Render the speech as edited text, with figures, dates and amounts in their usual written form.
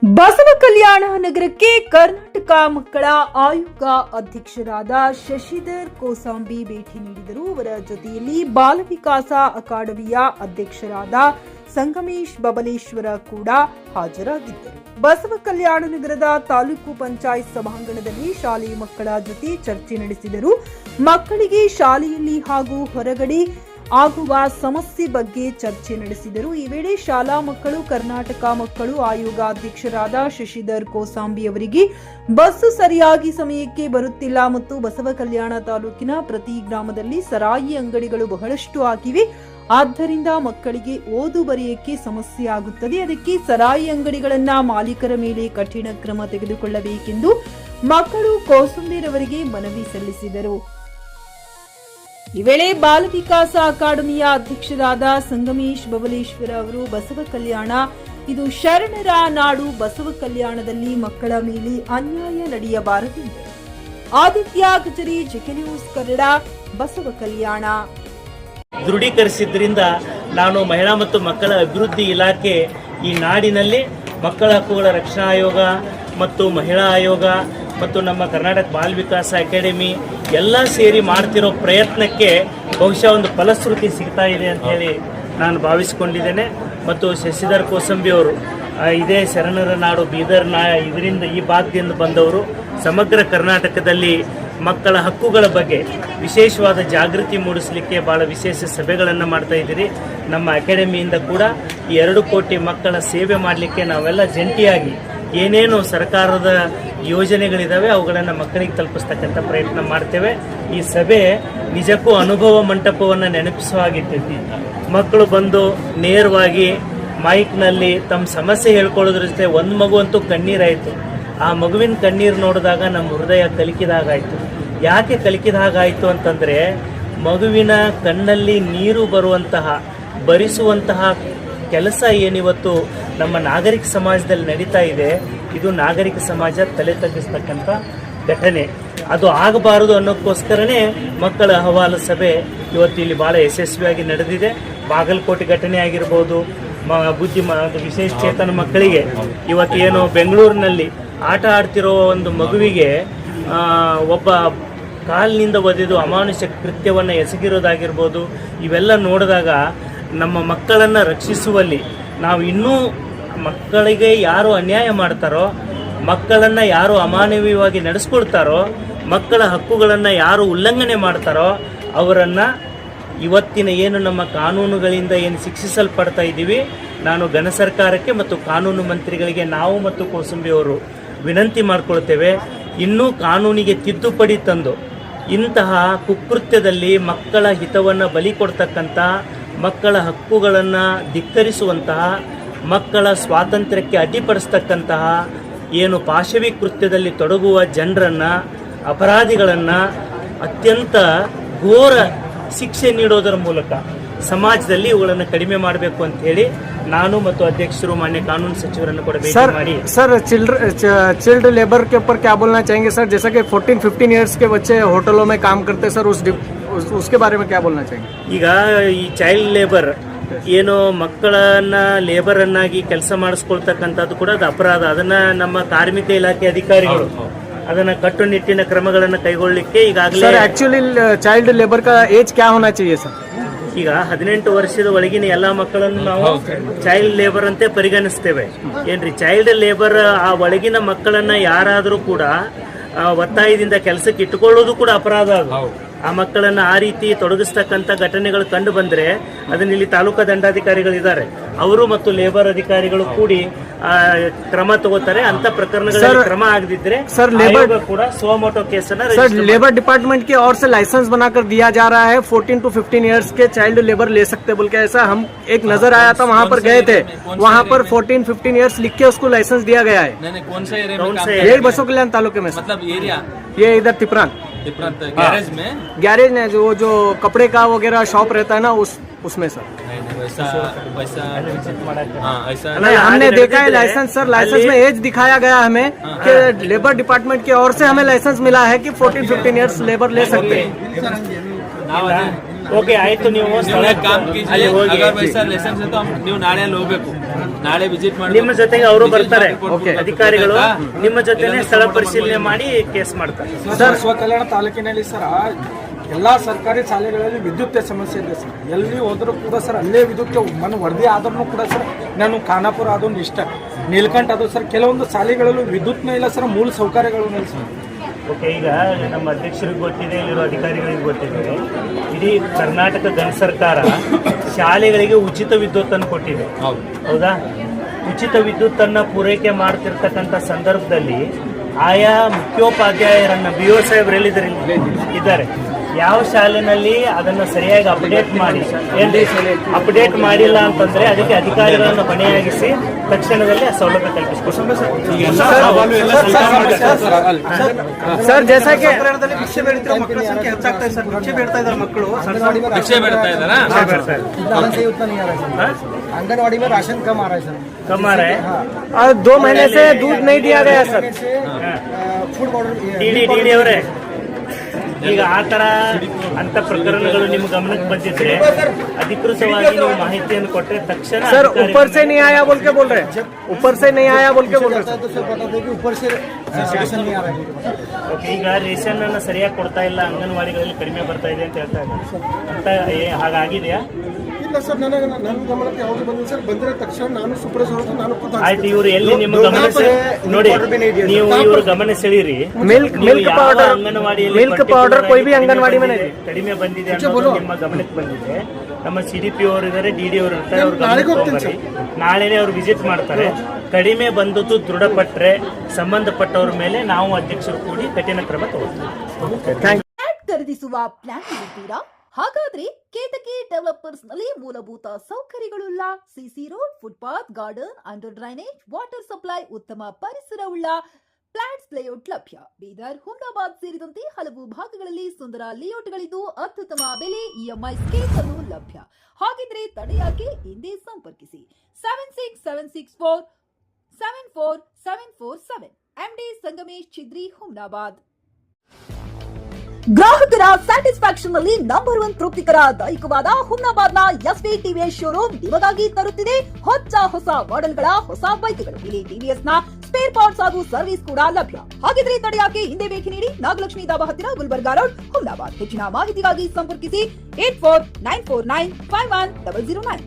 ಬಸವ ಕಲ್ಯಾಣ ನಗರಕ್ಕೆ ಕರ್ನಾಟಕ ಮಕ್ಕಳ ಆಯೋಗ ಅಧ್ಯಕ್ಷರಾದ ಶಶಿಧರ್ ಕೋಸಂಬಿ ಭೇಟಿ ನೀಡಿದರು. ಅವರ ಜೊತೆಯಲ್ಲಿ ಬಾಲ ವಿಕಾಸ ಅಕಾಡೆಮಿಯ ಅಧ್ಯಕ್ಷರಾದ ಸಂಗಮೇಶ್ ಬಬಲೇಶ್ವರ ಕೂಡ ಹಾಜರಾಗಿದ್ದರು. ಬಸವ ಕಲ್ಯಾಣ ನಗರದ ತಾಲೂಕು ಪಂಚಾಯತ್ ಸಭಾಂಗಣದಲ್ಲಿ ಶಾಲೆಯ ಮಕ್ಕಳ ಜೊತೆ ಚರ್ಚೆ ನಡೆಸಿದರು. ಮಕ್ಕಳಿಗೆ ಶಾಲೆಯಲ್ಲಿ ಹಾಗೂ ಹೊರಗಡೆ ಆಗುವ ಸಮಸ್ಯೆ ಬಗ್ಗೆ ಚರ್ಚೆ ನಡೆಸಿದರು. ಈ ವೇಳೆ ಶಾಲಾ ಮಕ್ಕಳು ಕರ್ನಾಟಕ ಮಕ್ಕಳು ಆಯೋಗ ಅಧ್ಯಕ್ಷರಾದ ಶಶಿಧರ್ ಕೋಸಂಬಿ ಅವರಿಗೆ ಬಸ್ಸು ಸರಿಯಾಗಿ ಸಮಯಕ್ಕೆ ಬರುತ್ತಿಲ್ಲ ಮತ್ತು ಬಸವ ಕಲ್ಯಾಣ ತಾಲೂಕಿನ ಪ್ರತಿ ಗ್ರಾಮದಲ್ಲಿ ಸರಾಯಿ ಅಂಗಡಿಗಳು ಬಹಳಷ್ಟು ಆಗಿವೆ. ಆದ್ದರಿಂದ ಮಕ್ಕಳಿಗೆ ಓದು ಬರೆಯಕ್ಕೆ ಸಮಸ್ಯೆ ಆಗುತ್ತದೆ. ಅದಕ್ಕೆ ಸರಾಯಿ ಅಂಗಡಿಗಳನ್ನ ಮಾಲೀಕರ ಮೇಲೆ ಕಠಿಣ ಕ್ರಮ ತೆಗೆದುಕೊಳ್ಳಬೇಕೆಂದು ಮಕ್ಕಳು ಕೋಸಂಬಿರವರಿಗೆ ಮನವಿ ಸಲ್ಲಿಸಿದರು. ಈ ವೇಳೆ ಬಾಲ ವಿಕಾಸ ಅಕಾಡೆಮಿಯ ಅಧ್ಯಕ್ಷರಾದ ಸಂಗಮೇಶ್ ಬಬಲೇಶ್ವರ ಅವರು ಬಸವ ಕಲ್ಯಾಣ ಇದು ಶರಣರ ನಾಡು, ಬಸವ ಕಲ್ಯಾಣದಲ್ಲಿ ಮಕ್ಕಳ ಮೇಲೆ ಅನ್ಯಾಯ ನಡೆಯಬಾರದೆಂದರು. ಆದಿತ್ಯ ಗಜರಿ, ಜಿಕೆ ನ್ಯೂಸ್ ಕನ್ನಡ, ಬಸವ ಕಲ್ಯಾಣ. ದೃಢೀಕರಿಸಿದ್ರಿಂದ ನಾನು ಮಹಿಳಾ ಮತ್ತು ಮಕ್ಕಳ ಅಭಿವೃದ್ಧಿ ಇಲಾಖೆ ಈ ನಾಡಿನಲ್ಲಿ ಮಕ್ಕಳ ಹಕ್ಕುಗಳ ರಕ್ಷಣಾ ಆಯೋಗ ಮತ್ತು ಮಹಿಳಾ ಆಯೋಗ ಮತ್ತು ನಮ್ಮ ಕರ್ನಾಟಕ ಬಾಲ ವಿಕಾಸ ಅಕಾಡೆಮಿ ಎಲ್ಲ ಸೇರಿ ಮಾಡ್ತಿರೋ ಪ್ರಯತ್ನಕ್ಕೆ ಬಹುಶಃ ಒಂದು ಫಲಶ್ರುತಿ ಸಿಗ್ತಾ ಇದೆ ಅಂತ ಹೇಳಿ ನಾನು ಭಾವಿಸಿಕೊಂಡಿದ್ದೇನೆ. ಮತ್ತು ಶಶಿಧರ್ ಕೋಸಂಬಿ ಅವರು ಇದೇ ಶರಣರ ನಾಡು ಬೀದರ್ ಇದರಿಂದ ಈ ಭಾಗದಿಂದ ಬಂದವರು. ಸಮಗ್ರ ಕರ್ನಾಟಕದಲ್ಲಿ ಮಕ್ಕಳ ಹಕ್ಕುಗಳ ಬಗ್ಗೆ ವಿಶೇಷವಾದ ಜಾಗೃತಿ ಮೂಡಿಸಲಿಕ್ಕೆ ಭಾಳ ವಿಶೇಷ ಸಭೆಗಳನ್ನು ಮಾಡ್ತಾ ಇದ್ದೀರಿ. ನಮ್ಮ ಅಕಾಡೆಮಿಯಿಂದ ಕೂಡ ಈ 2 ಕೋಟಿ ಮಕ್ಕಳ ಸೇವೆ ಮಾಡಲಿಕ್ಕೆ ನಾವೆಲ್ಲ ಜಂಟಿಯಾಗಿ ಏನೇನು ಸರ್ಕಾರದ ಯೋಜನೆಗಳಿದ್ದಾವೆ ಅವುಗಳನ್ನು ಮಕ್ಕಳಿಗೆ ತಲುಪಿಸ್ತಕ್ಕಂಥ ಪ್ರಯತ್ನ ಮಾಡ್ತೇವೆ. ಈ ಸಭೆ ನಿಜಕ್ಕೂ ಅನುಭವ ಮಂಟಪವನ್ನು ನೆನಪಿಸುವ ಹಾಗಿರ್ತೈತಿ. ಮಕ್ಕಳು ಬಂದು ನೇರವಾಗಿ ಮೈಕ್ನಲ್ಲಿ ತಮ್ಮ ಸಮಸ್ಯೆ ಹೇಳ್ಕೊಳ್ಳೋದ್ರ ಜೊತೆ ಒಂದು ಮಗು ಅಂತೂ ಕಣ್ಣೀರಾಯಿತು. ಆ ಮಗುವಿನ ಕಣ್ಣೀರು ನೋಡಿದಾಗ ನಮ್ಮ ಹೃದಯ ಕಲಿಕಿದಾಗಾಯಿತು. ಯಾಕೆ ಕಲಿಕಿದಾಗಾಯಿತು ಅಂತಂದರೆ ಮಗುವಿನ ಕಣ್ಣಲ್ಲಿ ನೀರು ಬರುವಂತಹ ಭರಿಸುವಂತಹ ಕೆಲಸ ಏನಿವತ್ತು ನಮ್ಮ ನಾಗರಿಕ ಸಮಾಜದಲ್ಲಿ ನಡೀತಾ ಇದೆ, ಇದು ನಾಗರಿಕ ಸಮಾಜ ತಲೆ ತಗ್ಗಿಸ್ತಕ್ಕಂಥ ಘಟನೆ. ಅದು ಆಗಬಾರದು ಅನ್ನೋಕ್ಕೋಸ್ಕರನೇ ಮಕ್ಕಳ ಅಹವಾಲು ಸಭೆ ಇವತ್ತು ಇಲ್ಲಿ ಭಾಳ ಯಶಸ್ವಿಯಾಗಿ ನಡೆದಿದೆ. ಬಾಗಲಕೋಟೆ ಘಟನೆ ಆಗಿರ್ಬೋದು, ವಿಶೇಷ ಚೇತನ ಮಕ್ಕಳಿಗೆ ಇವತ್ತೇನು ಬೆಂಗಳೂರಿನಲ್ಲಿ ಆಟ ಆಡ್ತಿರೋ ಒಂದು ಮಗುವಿಗೆ ಒಬ್ಬ ಕಾಲಿನಿಂದ ಒದೆದು ಅಮಾನುಷ ಕೃತ್ಯವನ್ನು ಎಸಗಿರೋದಾಗಿರ್ಬೋದು, ಇವೆಲ್ಲ ನೋಡಿದಾಗ ನಮ್ಮ ಮಕ್ಕಳನ್ನು ರಕ್ಷಿಸುವಲ್ಲಿ ನಾವು ಇನ್ನೂ ಮಕ್ಕಳಿಗೆ ಯಾರು ಅನ್ಯಾಯ ಮಾಡ್ತಾರೋ, ಮಕ್ಕಳನ್ನು ಯಾರು ಅಮಾನವೀಯವಾಗಿ ನಡೆಸ್ಕೊಳ್ತಾರೋ, ಮಕ್ಕಳ ಹಕ್ಕುಗಳನ್ನು ಯಾರು ಉಲ್ಲಂಘನೆ ಮಾಡ್ತಾರೋ ಅವರನ್ನು ಇವತ್ತಿನ ಏನು ನಮ್ಮ ಕಾನೂನುಗಳಿಂದ ಏನು ಶಿಕ್ಷಿಸಲ್ಪಡ್ತಾ ಇದ್ದೀವಿ, ನಾನು ಘನ ಸರ್ಕಾರಕ್ಕೆ ಮತ್ತು ಕಾನೂನು ಮಂತ್ರಿಗಳಿಗೆ ನಾವು ಮತ್ತು ಕೋಸಂಬಿ ಅವರು ವಿನಂತಿ ಮಾಡಿಕೊಳ್ತೇವೆ. ಇನ್ನೂ ಕಾನೂನಿಗೆ ತಿದ್ದುಪಡಿ ತಂದು ಇಂತಹ ಕುಕೃತ್ಯದಲ್ಲಿ ಮಕ್ಕಳ ಹಿತವನ್ನು ಬಲಿ ಕೊಡ್ತಕ್ಕಂಥ, ಮಕ್ಕಳ ಹಕ್ಕುಗಳನ್ನು ಧಿಕ್ಕರಿಸುವಂತಹ, ಮಕ್ಕಳ ಸ್ವಾತಂತ್ರ್ಯಕ್ಕೆ ಅಡ್ಡಿಪಡಿಸ್ತಕ್ಕಂತಹ ಏನು ಪಾಶವಿ ಕೃತ್ಯದಲ್ಲಿ ತೊಡಗುವ ಜನರನ್ನು, ಅಪರಾಧಿಗಳನ್ನು ಅತ್ಯಂತ ಘೋರ ಶಿಕ್ಷೆ ನೀಡೋದರ ಮೂಲಕ ಸಮಾಜದಲ್ಲಿ ಇವುಗಳನ್ನು ಕಡಿಮೆ ಮಾಡಬೇಕು ಅಂತ ಹೇಳಿ ನಾನು ಮತ್ತು ಅಧ್ಯಕ್ಷರು ಮಾನ್ಯ ಕಾನೂನು ಸಚಿವರನ್ನು ಕೂಡ ಭೇಟಿ ಮಾಡಿ सर चिल्ड लेबर के ऊपर क्या बोलना चाहेंगे सर? जैसा कि 14-15 इयर्स के बच्चे होटलों में काम करते हैं सर, उसके बारे में क्या बोलना चाहेंगे? ಈಗ ಈ ಚೈಲ್ಡ್ ಲೇಬರ್ ಏನು ಮಕ್ಕಳನ್ನ ಲೇಬರ್ ಅನ್ನಾಗಿ ಕೆಲಸ ಮಾಡಿಸ್ಕೊಳ್ತಕ್ಕಂಥದ್ದು ಕೂಡ ಅದು ಅಪರಾಧ. ಅದನ್ನ ನಮ್ಮ ಕಾರ್ಮಿಕ ಇಲಾಖೆ ಅಧಿಕಾರಿಗಳು ಅದನ್ನ ಕಟ್ಟುನಿಟ್ಟಿನ ಕ್ರಮಗಳನ್ನು ಕೈಗೊಳ್ಳಲಿಕ್ಕೆ ಈಗಾಗಲೇ. एक्चुअली चाइल्ड लेबर का एज क्या होना चाहिए सर? ಈಗ 18 ವರ್ಷದ ಒಳಗಿನ ಎಲ್ಲಾ ಮಕ್ಕಳನ್ನು ನಾವು ಚೈಲ್ಡ್ ಲೇಬರ್ ಅಂತೆ ಪರಿಗಣಿಸ್ತೇವೆ. ಏನ್ರಿ ಚೈಲ್ಡ್ ಲೇಬರ್ ಆ ಒಳಗಿನ ಮಕ್ಕಳನ್ನ ಯಾರಾದರೂ ಕೂಡ ಒತ್ತಾಯದಿಂದ ಕೆಲಸಕ್ಕೆ ಇಟ್ಟುಕೊಳ್ಳೋದು ಕೂಡ ಅಪರಾಧ. ಆ ಮಕ್ಕಳನ್ನ ಆ ರೀತಿ ತೊಡಗಿಸ್ತಕ್ಕಂಥ ಘಟನೆಗಳು ಕಂಡು ಬಂದ್ರೆ ಅದನ್ನ ಇಲ್ಲಿ ತಾಲೂಕಾ ದಂಡಾಧಿಕಾರಿಗಳು ಇದ್ದಾರೆ, ಅವರು ಮತ್ತು ಲೇಬರ್ ಅಧಿಕಾರಿಗಳು ಕೂಡಿ ಕ್ರಮ ತಗೋತಾರೆ. ಅಂತ ಪ್ರಕರಣಗಳಲ್ಲಿ ಕ್ರಮ ಆಗದಿದ್ರೆ सर लेबर ಕೂಡ सोमोटो केसना सर लेबर डिपार्टमेंट की ओर से लाइसेंस बनाकर दिया जा रहा है 14-15 इयर्स के चाइल्ड लेबर ले सकते बोल के, ऐसा हम एक नजर आया था, वहाँ पर गए थे, वहाँ पर 14-15 इयर्स लिख के उसको लाइसेंस दिया गया है. नहीं कौन सा एरिया में? यही बसो कल्याण तालुके में मतलब एरिया ये इधर तिपरान गैरेज में, गैरेज में जो कपड़े का वगैरह शॉप रहता है ना, उसमें सर. वैसा ऐसा नहीं, हमने देखा है लाइसेंस सर, लाइसेंस में एज दिखाया गया हमें कि लेबर डिपार्टमेंट की ओर से हमें लाइसेंस मिला है कि 14-15 इयर्स लेबर ले सकते हैं. ಓಕೆ ಆಯ್ತು, ನೀವು ನೀವು ಸ್ಥಳ एक काम ಅಲ್ಲಿ कीजिए, ಹೋಗಿ अगर वैसा लाइसेंस है तो हम ನೀವು ನಾಳೆ ಅಲ್ಲಿ ಹೋಗ್ಬೇಕು, ನಾಳೆ ವಿಸಿಟ್ ಮಾಡಿ ನಿಮ್ಮ ಜೊತೆಗೆ ಅವರು ಬರ್ತಾರೆ, Okay. ಅಧಿಕಾರಿಗಳು ನಿಮ್ಮ ಜೊತೆನೆ ಸ್ಥಳ ಪರಿಶೀಲನೆ ಮಾಡಿ ಕೇಸ್ ಮಾಡ್ತಾರೆ. ಸರ್ ಸ್ವಕಲ್ಯಾಣ ತಾಲೂಕಿನಲ್ಲಿ ಸರ್ ಎಲ್ಲಾ ಸರ್ಕಾರಿ ಶಾಲೆಗಳಲ್ಲಿ ವಿದ್ಯುತ್ ಸಮಸ್ಯೆ ಇದೆ ಸರ್. ಎಲ್ಲಿ ಹೋದರೂ ಕೂಡ ಸರ್ ಅಲ್ಲೇ ವಿದ್ಯುತ್ ಮನೆ ವರದಿ ಆದ್ರೂ ಕೂಡ ಸರ್ ನಾನು ಖಾನಾಪುರ ಅದೊಂದು ಇಷ್ಟ ನೀಲಕಂಠ ಅದು ಸರ್ ಕೆಲವೊಂದು ಶಾಲೆಗಳಲ್ಲೂ ವಿದ್ಯುತ್ನ ಇಲ್ಲ ಸರ್, ಮೂಲ ಸೌಕರ್ಯಗಳು ಇಲ್ಲ ಸರ್. ಓಕೆ, ಈಗ ನಮ್ಮ ಅಧ್ಯಕ್ಷರಿಗೆ ಗೊತ್ತಿದೆ, ಇಲ್ಲಿರೋ ಅಧಿಕಾರಿಗಳಿಗೆ ಗೊತ್ತಿದೆ, ಇಡೀ ಕರ್ನಾಟಕ ಗಣ ಸರ್ಕಾರ ಶಾಲೆಗಳಿಗೆ ಉಚಿತ ವಿದ್ಯುತ್ತನ್ನು ಕೊಟ್ಟಿದೆ. ಹೌದಾ? ಉಚಿತ ವಿದ್ಯುತ್ತನ್ನು ಪೂರೈಕೆ ಮಾಡ್ತಿರ್ತಕ್ಕಂಥ ಸಂದರ್ಭದಲ್ಲಿ ಆಯಾ ಮುಖ್ಯೋಪಾಧ್ಯಾಯರನ್ನ BO ಸಾಹೇಬ್ರು ಇದ್ದಾರೆ, ಯಾವ ಶಾಲೆನಲ್ಲಿ ಅದನ್ನು ಸರಿಯಾಗಿ ಅಪ್ಡೇಟ್ ಮಾಡಿ, ಅಪ್ಡೇಟ್ ಮಾಡಿಲ್ಲ ಅಂತಂದ್ರೆ ಅದಕ್ಕೆ ಅಧಿಕಾರಿಗಳನ್ನು ಹೊಣೆಯಾಗಿಸಿ ತಕ್ಷಣದಲ್ಲಿ ಆ ಸೌಲಭ್ಯ ಕಲ್ಪಿಸ್ಕೊಡ್ತಾರೆ. सर जैसा कि ಭಿಕ್ಷೆ ಬೇಡ್ತಿರೋ ಮಕ್ಕಳ ಸಂಖ್ಯೆ ಹೆಚ್ಚಾಗ್ತಾ ಇದೆ ಸರ್. ಭಿಕ್ಷೆ ಬೇಡ್ತಾ ಇದ್ದಾರೆ ಮಕ್ಕಳು, ಭಿಕ್ಷೆ ಬೇಡ್ತಾ ಇದ್ದಾರಾ? अंगनवाड़ी में राशन कम आ रहा है सर. कम आ रहा है? और 2 महीने से दूध नहीं दिया गया सर. फूड ऑर्डर ಡಿ ಅವರೇ, ಈಗ ಆ ತರ ಅಂತ ಪ್ರಕರಣಗಳು ನಿಮ್ಮ ಗಮನಕ್ಕೆ ಬಂದಿದ್ರೆ ಅಧಿಕೃತವಾಗಿ ನೀವು ಮಾಹಿತಿಯನ್ನು ಕೊಟ್ಟರೆ ತಕ್ಷಣ सर ಅಧಿಕಾರಿಗಳು- ऊपर से नहीं आया बोल के बोल रहे हैं, ऊपर से नहीं आया बोल के बोल रहे हैं. तो सर बता दें कि ऊपर से राशन नहीं आ रहा है. ಓಕೆ, ಈಗ ರೇಷನ್ ಅನ್ನ ಸರಿಯಾಗಿ ಕೊಡ್ತಾ ಇಲ್ಲ, ಅಂಗನವಾಡಿಗಳಲ್ಲಿ ಕಡಿಮೆ ಬರ್ತಾ ಇದೆ ಅಂತ ಹೇಳ್ತಾ ಇದ್ದಾರೆ ಅಂತ ಹಾಗಾಗಿದೆಯಾ? ಇಲ್ಲ ಸರ್, ನನ್ನ ಗಮನಕ್ಕೆ ಯಾವುದು ಬಂದಿಲ್ಲ ಸರ್. ಬಂದಿರೋ ತಕ್ಷಣ ನಾನು ಸೂಪರ್ವೈಸರ್ ನಾನು ಆಯ್ತು, ಇವರು ಎಲ್ಲಿ ನಿಮ್ಮ ಗಮನ ನೋಡಿ, ನೀವು ಇವರು ಗಮನ ಸೆಳೀರಿ. मिल्क ನೀವು मिल्क ಯಾವ पाउडर ಅಂಗನವಾಡಿಯಲ್ಲಿ मिल्क particular पाउडर ಆಗಿ कोई भी ಕಡಿಮೆ अंगनवाड़ी में ಬಂದಿದೆ- नहीं. ಕಡಿಮೆ ಬಂದಿದೆ ಅನ್ನೋದು ನಿಮ್ಮ ಗಮನಕ್ಕೆ ಬಂದಿದೆ. ನಮ್ಮ CDP ಅವರು ಇದ್ದಾರೆ, DD ಅವರು ಇರ್ತಾರೆ, ಅವ್ರ ಗಮನಕ್ಕೆ ತಗೊಂಡ್ಬರ್ರಿ. ನಾಳೆನೇ ಅವ್ರು ವಿಸಿಟ್ ಮಾಡ್ತಾರೆ. ಕಡಿಮೆ ಬಂದದ್ದು ದೃಢಪಟ್ಟರೆ ಸಂಬಂಧಪಟ್ಟವ್ರ ಮೇಲೆ ನಾವು ಅಧ್ಯಕ್ಷರು ಕೂಡಿ ಕಠಿಣ ಕ್ರಮ ತಗೊಳ್ತೀವಿ. ಫ್ಲಾಟ್ ಖರೀದಿಸುವ ಪ್ಲಾನ್ ಇದ್ದೀರಾ? ಹಾಗಾದ್ರೆ ಕೇತಕಿ ಡೆವಲಪರ್ಸ್ ನಲ್ಲಿ ಮೂಲಭೂತ ಸೌಕರ್ಯಗಳುಳ್ಳ CC road, footpath, garden, under drainage, water supply, ಉತ್ತಮ ಪರಿಸರವುಳ್ಳ ಫ್ಲಾಟ್ಸ್ ಲೇಔಟ್ ಲಭ್ಯ. ಬೀದರ್, ಹುಮ್ನಾಬಾದ್ ಸೇರಿದಂತೆ ಹಲವು ಭಾಗಗಳಲ್ಲಿ ಸುಂದರ ಲೇಔಟ್ಗಳಿದ್ದು ಅತ್ಯುತ್ತಮ ಬೆಲೆ, EMI ಸ್ಕೀಮ್ಸ್ ಅನ್ನು ಲಭ್ಯ. ಹಾಗಿದ್ರೆ ತಡೆಯಾಕೆ? ಹಿಂದೆ ಸಂಪರ್ಕಿಸಿ 7676474747 MD ಸಂಗಮೇಶ್ ಚಿದ್ರಿ, ಹುಮ್ನಾಬಾದ್. ಗ್ರಾಹಕರ ಸ್ಯಾಟಿಸ್ಫ್ಯಾಕ್ಷನ್ ನಲ್ಲಿ ನಂಬರ್ 1 ತೃಪ್ತಿಕರ ದಾಯಕವಾದ ಹುಮ್ನಾಬಾದ್ನ SV TVS ಶೋರೂಮ್ ನಿಮಗಾಗಿ ತರುತ್ತಿದೆ ಹೊಸ ಮಾಡೆಲ್ಗಳ ಹೊಸ ಬೈಕ್ಗಳು. ಇಲ್ಲಿ TVS ನ ಸ್ಪೇರ್ ಪಾರ್ಟ್ಸ್ ಹಾಗೂ ಸರ್ವಿಸ್ ಕೂಡ ಲಭ್ಯ. ಹಾಗಿದ್ರೆ ತಡೆಯಾಕೆ? ಹಿಂದೆ ಭೇಟಿ ನೀಡಿ, ನಾಗಲಕ್ಷ್ಮಿ ದಾಬಾ ಹತ್ತಿರ, ಗುಲ್ಬರ್ಗಾ ರೋಡ್, ಹುಮ್ನಾಬಾದ್. ಹೆಚ್ಚಿನ ಮಾಹಿತಿಗಾಗಿ ಸಂಪರ್ಕಿಸಿ 8494951009.